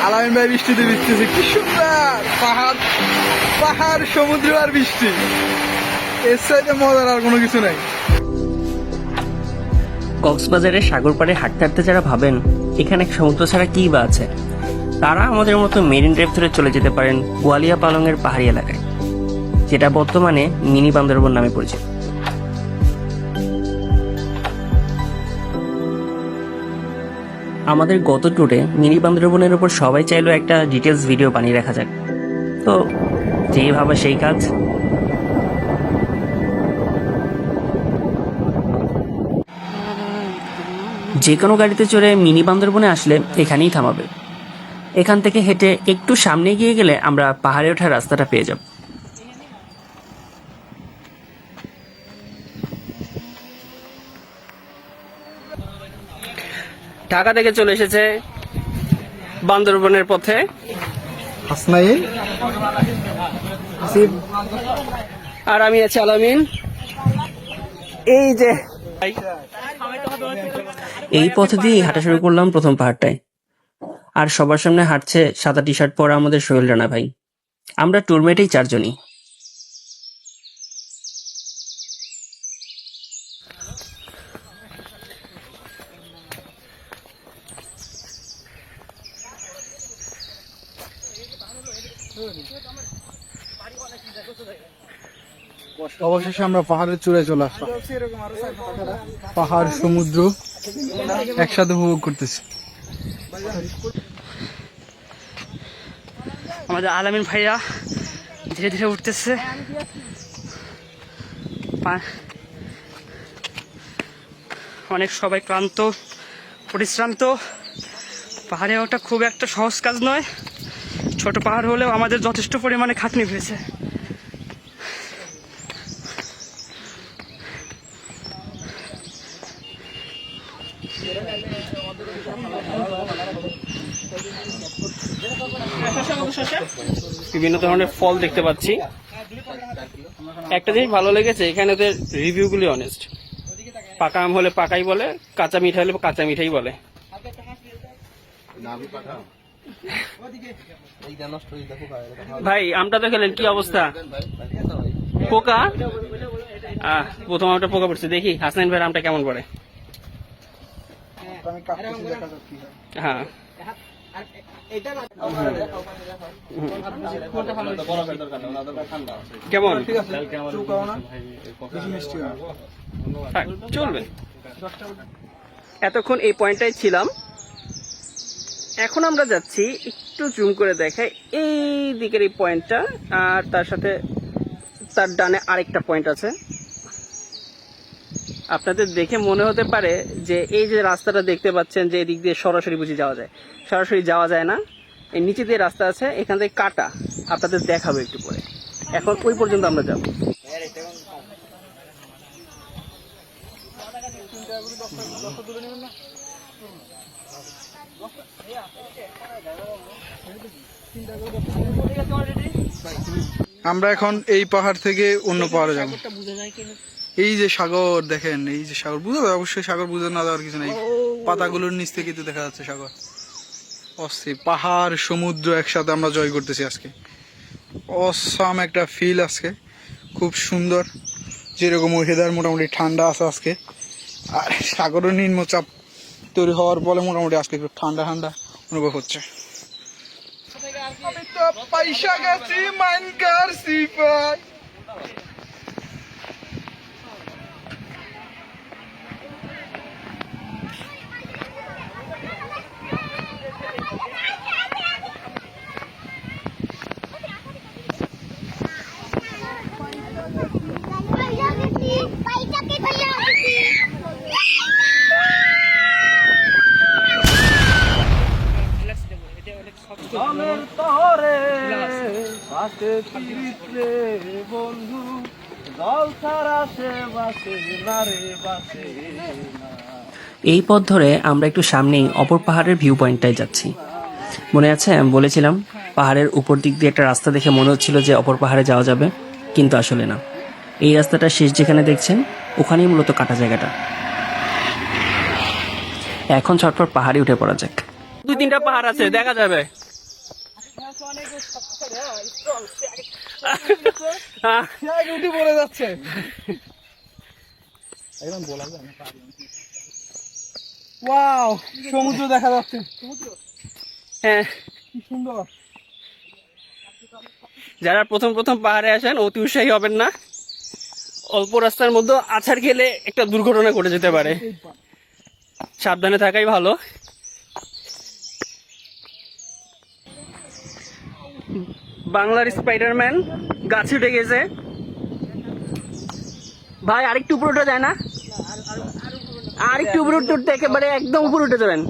আলামিন ভাই বৃষ্টিতে ভিজতেছে, কি সুন্দর পাহাড়, পাহাড়, সমুদ্র আর বৃষ্টি, এর সাইডে মজার আর কোনো কিছু নাই। কক্সবাজারের সাগর পাড়ে হাঁটতে হাঁটতে যারা ভাবেন এখানে সমুদ্র ছাড়া কি বা আছে, তারা আমাদের মতো মেরিন ড্রাইভ ধরে চলে যেতে পারেন গোয়ালিয়া পালংয়ের পাহাড়ি এলাকায়, যেটা বর্তমানে মিনি বান্দরবন নামে পরিচিত। আমাদের গত ট্যুরে মিনি বান্দরবনের উপর সবাই চাইলো একটা ডিটেলস ভিডিও বানিয়ে রাখা যাক, তো যেই ভাবা সেই কাজ। যে কোনো গাড়িতে চড়ে মিনি বান্দরবনে আসলে এখানেই থামাবে। এখান থেকে হেঁটে একটু সামনে গিয়ে গেলে আমরা পাহাড়ে ওঠার রাস্তাটা পেয়ে যাব। ঢাকা থেকে চলে এসেছে বান্দরবনের পথে হাসনাইন, আর আমি আছি আলামিন। এই যে এই পথ দিয়ে হাঁটা শুরু করলাম প্রথম পাহাড়টায়, আর সবার সামনে হাঁটছে সাদা টি শার্ট পরা আমাদের সোহেল রানা ভাই। আমরা ট্যুরমেটেই 4 জনই। অবশেষে আমরা পাহাড়ের চূড়ায় চলে আসলাম, পাহাড় সমুদ্র একসাথে উপভোগ করতেছি। আমাদের আলামিন ভাইয়া ধীরে ধীরে উঠতেছে, অনেক সবাই ক্লান্ত পরিশ্রান্ত। পাহাড়ে ওঠা খুব একটা সহজ কাজ নয়, ছোট পাহাড় হলেও আমাদের যথেষ্ট পরিমাণে খাটনি হয়েছে। বিভিন্ন ধরনের ফল দেখতে পাচ্ছি। একটা জিনিস ভালো লেগেছে, এখানে ওদের রিভিউগুলি অনেস্ট। পাকা আম হলে পাকাই বলে, কাঁচা মিঠাই হলে কাঁচা মিঠাই বলে। ভাই আমটা তো খেলেন, কি অবস্থা? পোকা, প্রথম আমটা পোকা পড়ছে। দেখি হাসনাইন ভাইয়ের আমটা কেমন পড়ে। হ্যাঁ, কেমন চলবে। এতক্ষণ এই পয়েন্টটাই ছিলাম, এখন আমরা যাচ্ছি একটু জুম করে দেখাই এই দিকের এই পয়েন্টটা, আর তার সাথে তার ডানে আরেকটা পয়েন্ট আছে। আপনাদের দেখে মনে হতে পারে যে এই যে রাস্তাটা দেখতে পাচ্ছেন যে এদিক দিয়ে সরাসরি বুঝি যাওয়া যায়, সরাসরি যাওয়া যায় না। এই নিচে দিয়ে রাস্তা আছে, এখান থেকে কাটা, আপনাদের দেখাবো একটু পরে। এখন ওই পর্যন্ত আমরা যাব। আমরা এখন এই পাহাড় থেকে অন্য পাহাড়ে যাবো। এই যে সাগর দেখেন, এই যে সাগর বুঝা যায়, অবশ্যই সাগর বুঝে না যাওয়ার কিছু নেই, পাতাগুলোর নিচ থেকে তো দেখা যাচ্ছে সাগর। অস্থির পাহাড় সমুদ্র একসাথে আমরা জয় করতেছি আজকে। অসাম একটা ফিল আজকে, খুব সুন্দর। যেরকম ওয়েদার মোটামুটি ঠান্ডা আছে আজকে, আর সাগরের নিম্নচাপ তৈরি হওয়ার ফলে মোটামুটি আজকে একটু ঠান্ডা ঠান্ডা অনুভব হচ্ছে। পয়সা গেছি মাইনকার সিপাই। এই পথ ধরে আমরা একটু সামনেই অপর পাহাড়ের ভিউ পয়েন্টটায় যাচ্ছি। মনে আছে আমি বলেছিলাম পাহাড়ের উপর দিক দিয়ে একটা রাস্তা দেখে মনে হচ্ছিল যে অপর পাহাড়ে যাওয়া যাবে, কিন্তু আসলে না। এই রাস্তাটা শেষ যেখানে দেখছেন ওখানেই মূলত কাটা জায়গাটা। এখন ছটফট পাহাড়ে উঠে পড়া যাক। 2-3টা পাহাড় আছে, দেখা যাবে। উঠে পড়ে যাচ্ছে একদম বলা যায় না। ওয়াও, সমুদ্র দেখা যাচ্ছে। হ্যাঁ, কি সুন্দর। যারা প্রথম প্রথম পাহাড়ে আসেন অতি উৎসাহী হবেন না। অল্প রাস্তার মধ্যে আছাড় খেলে একটা দুর্ঘটনা ঘটে যেতে পারে, সাবধানে থাকাই ভালো। বাংলার স্পাইডারম্যান গাছে উঠে গেছে। ভাই আরেকটু উপরে উঠে যায় না? আরেকটু উপরে উঠতে উঠতে একেবারে একদম উপরে উঠে যাবেন,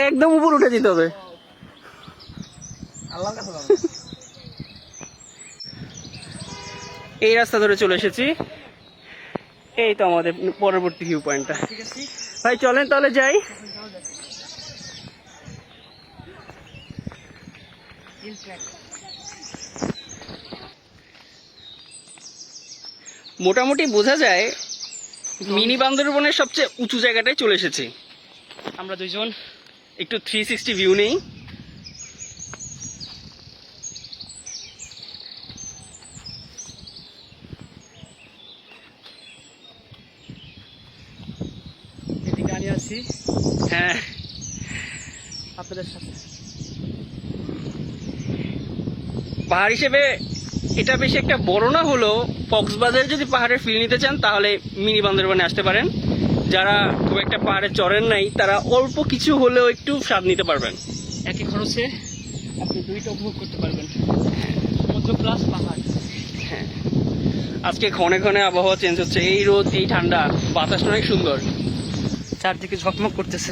একদম উপরে উঠে যেতে হবে। এই রাস্তা ধরে চলে এসেছি, এই তো আমাদের পরবর্তী ভিউ পয়েন্টটা। ভাই চলেন তাহলে যাই। মোটামুটি বোঝা যায় মিনি বান্দরবনের সবচেয়ে উঁচু জায়গাটায় চলে এসেছি আমরা দুইজন। একটু 360 ভিউ নেই। এদিকে আমি আছি হ্যাঁ, আপনাদের সাথে। পাহাড় হিসেবে এটা বেশি একটা বড় না হলেও কক্সবাজারে যদি পাহাড়ের ফিল নিতে চান তাহলে মিনি বান্দরবনে আসতে পারেন। যারা খুব একটা পাহাড়ে চড়েন নাই তারা অল্প কিছু হলেও একটু স্বাদ নিতে পারবেন। একই খরচে আপনি দুইটা উপভোগ করতে পারবেন, সমুদ্র প্লাস পাহাড়। হ্যাঁ, আজকে ঘনে ঘনে আবহাওয়া চেঞ্জ হচ্ছে, এই রোদ এই ঠান্ডা, বাতাসটা অনেক সুন্দর, চারদিকে ঝকমক করতেছে।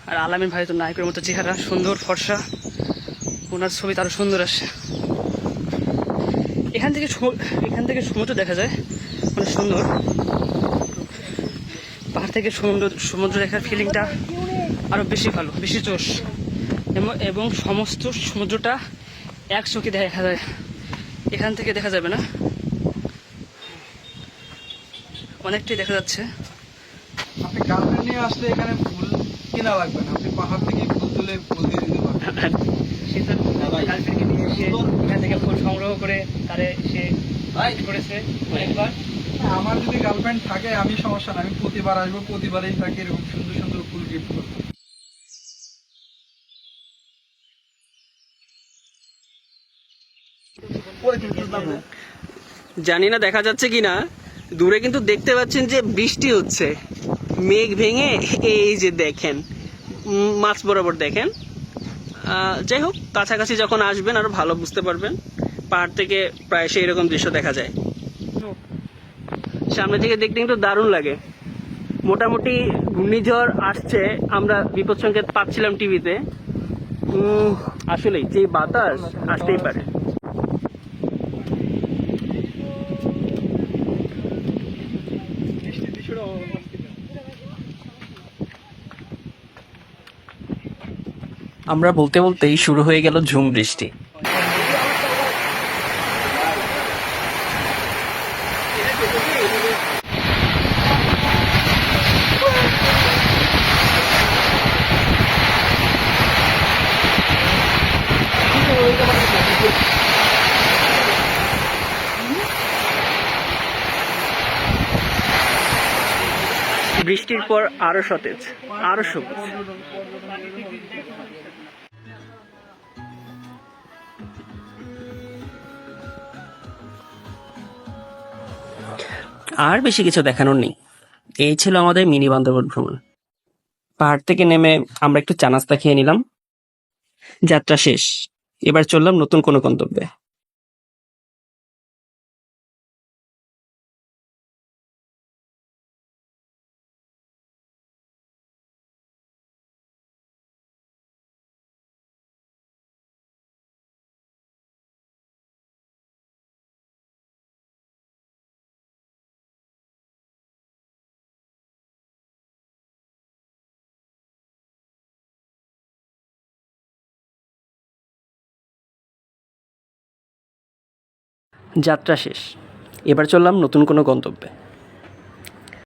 আর আলামিন ভাই তো নায়কের মতো চেহারা, সুন্দর ফর্সা, ওনার ছবি আরো সুন্দর আসে। এখান থেকে সমুদ্র দেখা যায়, অনেক সুন্দর। পাহাড় থেকে সমুদ্র দেখার ফিলিংটা আরো বেশি ভালো, বেশি জোশ। এবং সমস্ত সমুদ্রটা এক চোখে দেখা যায়, এখান থেকে দেখা যাবে না, অনেকটাই দেখা যাচ্ছে। আপনি গার্লফ্রেন্ড নিয়ে আসলে এখানে ফুল কেনা লাগবে না, আপনি পাহাড় থেকে ফুল তুলে ফুল দিয়ে দিতে পারবেন। সে তার গার্লফ্রেন্ডকে নিয়ে এসে এখান থেকে ফুল সংগ্রহ করে তারে সে করেছে অনেকবার। আমার যদি গার্লফ্রেন্ড থাকে আমি সমস্যা না, আমি প্রতিবার আসবো, প্রতিবারই তাকে এরকম সুন্দর সুন্দর ফুল গিফট করবো। জানি না দেখা যাচ্ছে কিনা, দূরে কিন্তু দেখতে পাচ্ছেন যে বৃষ্টি হচ্ছে, মেঘ ভেঙে এই যে দেখেন মাছ বরাবর দেখেন। যাই হোক, কাছাকাছি যখন আসবেন আরো ভালো বুঝতে পারবেন। পাহাড় থেকে প্রায় সেই রকম দৃশ্য দেখা যায়, সামনে থেকে দেখতে কিন্তু দারুণ লাগে। মোটামুটি ঘূর্ণিঝড় আসছে, আমরা বিপদ সংকেত পাচ্ছিলাম টিভিতে। আসলেই যে বাতাস আসতেই পারে। আমরা বলতে বলতেই শুরু হয়ে গেল ঝুম বৃষ্টি। বৃষ্টির পর আরো সতেজ, আরো সবুজ। আর বেশি কিছু দেখানোর নেই। এই ছিল আমাদের মিনি বান্দরবন ভ্রমণ। পাহাড় থেকে নেমে আমরা একটু চা নাস্তা খেয়ে নিলাম। যাত্রা শেষ, এবার চললাম নতুন কোনো গন্তব্যে। যাত্রা শেষ, এবার চললাম নতুন কোনো গন্তব্যে।